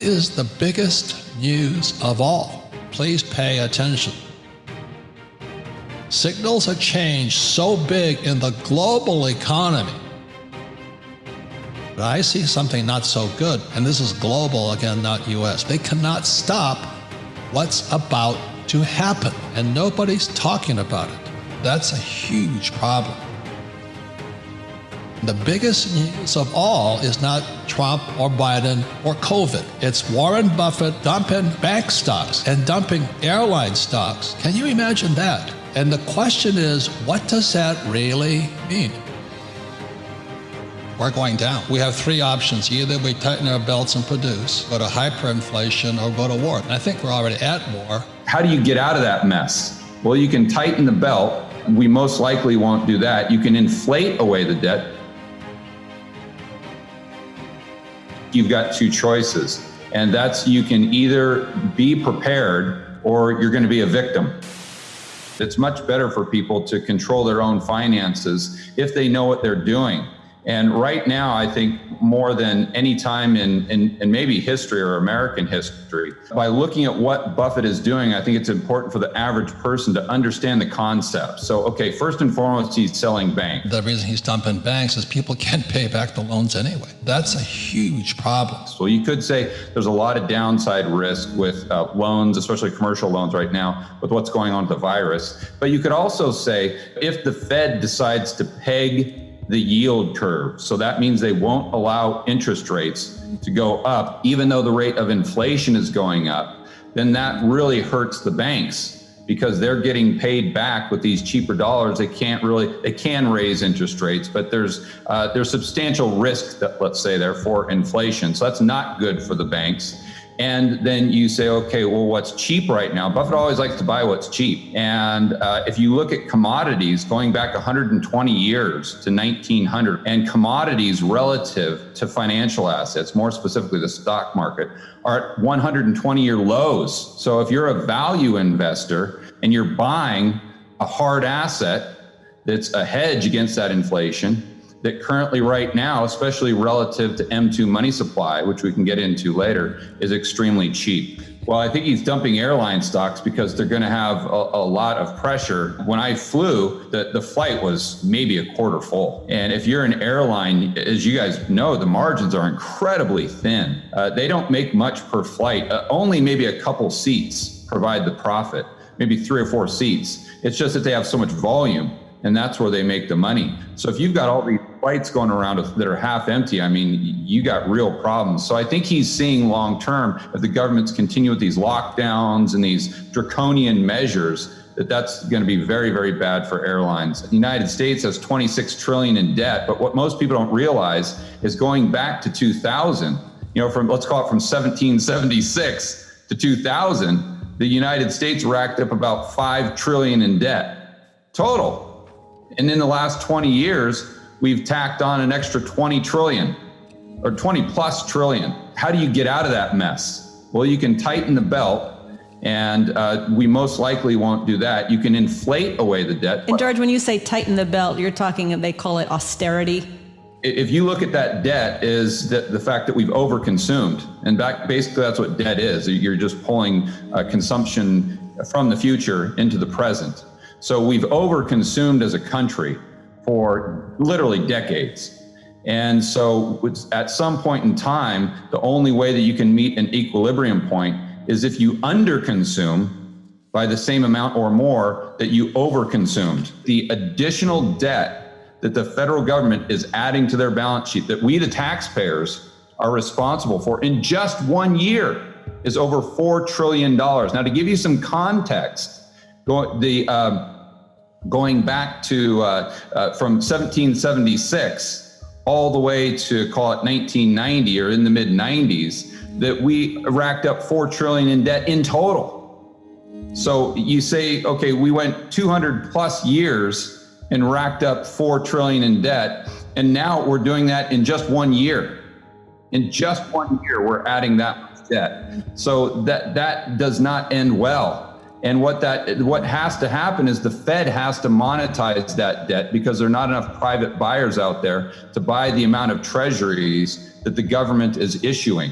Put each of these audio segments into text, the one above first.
is the biggest news of all. Please pay attention. Signals of change so big in the global economy. But I see something not so good, and this is global again, not US. They cannot stop what's about to happen, and nobody's talking about it. That's a huge problem. The biggest news of all is not Trump or Biden or COVID. It's Warren Buffett dumping bank stocks and dumping airline stocks. Can you imagine that? And the question is, what does that really mean? We're going down. We have three options. Either we tighten our belts and produce, go to hyperinflation, or go to war. And I think we're already at war. How do you get out of that mess? Well, you can tighten the belt. We most likely won't do that. You can inflate away the debt. You've got two choices, and that's you can either be prepared or you're going to be a victim. It's much better for people to control their own finances if they know what they're doing. And right now, I think more than any time in maybe history or American history, by looking at what Buffett is doing, I think it's important for the average person to understand the concept. So, okay, first and foremost, he's selling banks. The reason he's dumping banks is people can't pay back the loans anyway. That's a huge problem. So you could say there's a lot of downside risk with loans, especially commercial loans right now, with what's going on with the virus. But you could also say if the Fed decides to peg the yield curve, so that means they won't allow interest rates to go up, even though the rate of inflation is going up, then that really hurts the banks because they're getting paid back with these cheaper dollars. They can raise interest rates, but there's substantial risk that, let's say, therefore inflation. So that's not good for the banks. And then you say, okay, well, what's cheap right now? Buffett always likes to buy what's cheap. And if you look at commodities going back 120 years to 1900, and commodities relative to financial assets, more specifically the stock market, are at 120-year lows. So if you're a value investor and you're buying a hard asset that's a hedge against that inflation, that currently right now, especially relative to M2 money supply, which we can get into later, is extremely cheap. Well, I think he's dumping airline stocks because they're going to have a lot of pressure. When I flew, the flight was maybe a quarter full. And if you're an airline, as you guys know, the margins are incredibly thin. They don't make much per flight. Only maybe a couple seats provide the profit, maybe 3 or 4 seats. It's just that they have so much volume, and that's where they make the money. So if you've got all these flights going around that are half empty, I mean, you got real problems. So I think he's seeing long term, if the governments continue with these lockdowns and these draconian measures, that's going to be very, very bad for airlines. The United States has 26 trillion in debt, but what most people don't realize is going back to 2000, let's call it from 1776 to 2000, the United States racked up about 5 trillion in debt total. And in the last 20 years, we've tacked on an extra 20 trillion or 20 plus trillion. How do you get out of that mess? Well, you can tighten the belt, and we most likely won't do that. You can inflate away the debt. And George, when you say tighten the belt, you're talking, they call it austerity. If you look at that debt, is the fact that we've overconsumed. And basically that's what debt is. You're just pulling consumption from the future into the present. So we've overconsumed as a country for literally decades. And so at some point in time, the only way that you can meet an equilibrium point is if you underconsume by the same amount or more that you overconsumed. The additional debt that the federal government is adding to their balance sheet that we, the taxpayers, are responsible for in just 1 year is over $4 trillion. Now, to give you some context, going back to from 1776 all the way to, call it 1990 or in the mid 90s, that we racked up 4 trillion in debt in total. So you say, okay, we went 200 plus years and racked up 4 trillion in debt, and now we're doing that in just 1 year. In just 1 year, we're adding that much debt. So that does not end well. And what has to happen is the Fed has to monetize that debt because there are not enough private buyers out there to buy the amount of treasuries that the government is issuing.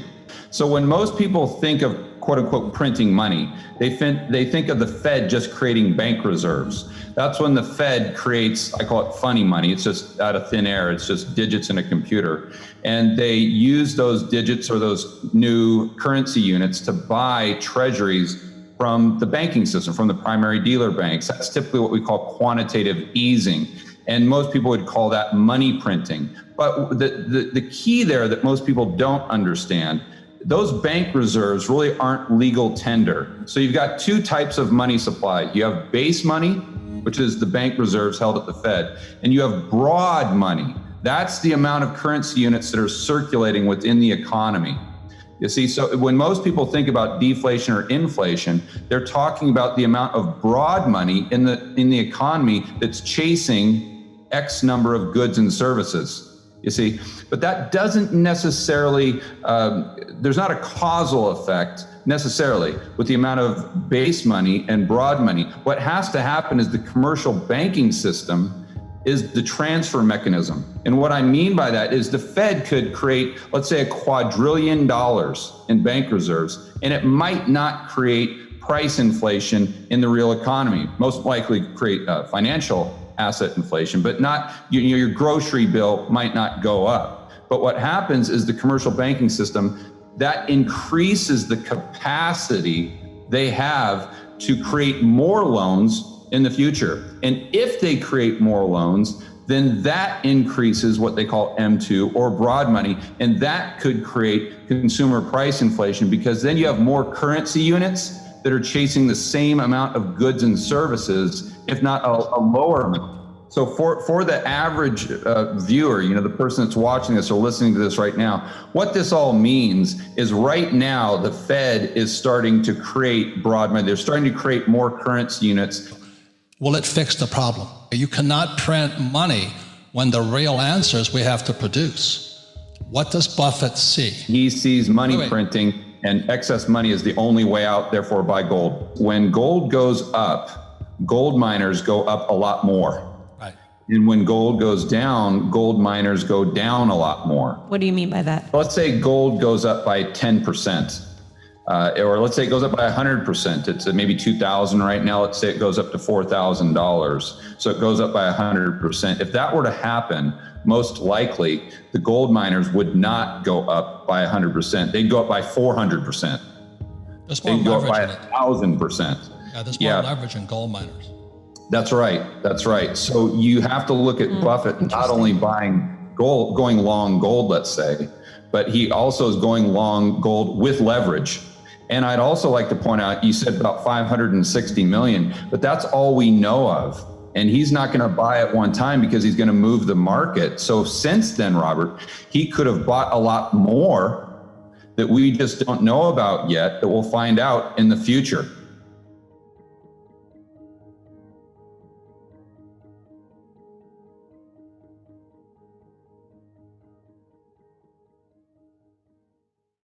So when most people think of quote unquote printing money, they think of the Fed just creating bank reserves. That's when the Fed creates, I call it funny money. It's just out of thin air. It's just digits in a computer. And they use those digits or those new currency units to buy treasuries from the banking system, from the primary dealer banks. That's typically what we call quantitative easing. And most people would call that money printing. But the key there that most people don't understand, those bank reserves really aren't legal tender. So you've got two types of money supply. You have base money, which is the bank reserves held at the Fed, and you have broad money. That's the amount of currency units that are circulating within the economy. You see, so when most people think about deflation or inflation, they're talking about the amount of broad money in the economy that's chasing X number of goods and services. You see, but that doesn't necessarily, there's not a causal effect necessarily with the amount of base money and broad money. What has to happen is the commercial banking system is the transfer mechanism. And what I mean by that is the Fed could create, let's say, $1 quadrillion in bank reserves, and it might not create price inflation in the real economy. Most likely create financial asset inflation, but not your grocery bill might not go up. But what happens is the commercial banking system, that increases the capacity they have to create more loans in the future. And if they create more loans, then that increases what they call M2 or broad money. And that could create consumer price inflation, because then you have more currency units that are chasing the same amount of goods and services, if not a lower amount. So for the average viewer, the person that's watching this or listening to this right now, what this all means is right now the Fed is starting to create broad money. They're starting to create more currency units. Will it fix the problem? You cannot print money when the real answer is we have to produce. What does Buffett see? He sees money printing, and excess money is the only way out, therefore buy gold. When gold goes up, gold miners go up a lot more. Right. And when gold goes down, gold miners go down a lot more. What do you mean by that? Let's say gold goes up by 10%. Or let's say it goes up by 100%. It's at maybe 2,000 right now. Let's say it goes up to $4,000. So it goes up by 100%. If that were to happen, most likely the gold miners would not go up by 100%. They'd go up by 400%. There's more They'd go up by leverage in it. 1,000%. Yeah, there's more leverage in gold miners. That's right. That's right. So you have to look at Buffett not only buying gold, going long gold, let's say, but he also is going long gold with leverage. And I'd also like to point out, you said about 560 million, but that's all we know of. And he's not going to buy at one time because he's going to move the market. So since then, Robert, he could have bought a lot more that we just don't know about yet, that we'll find out in the future.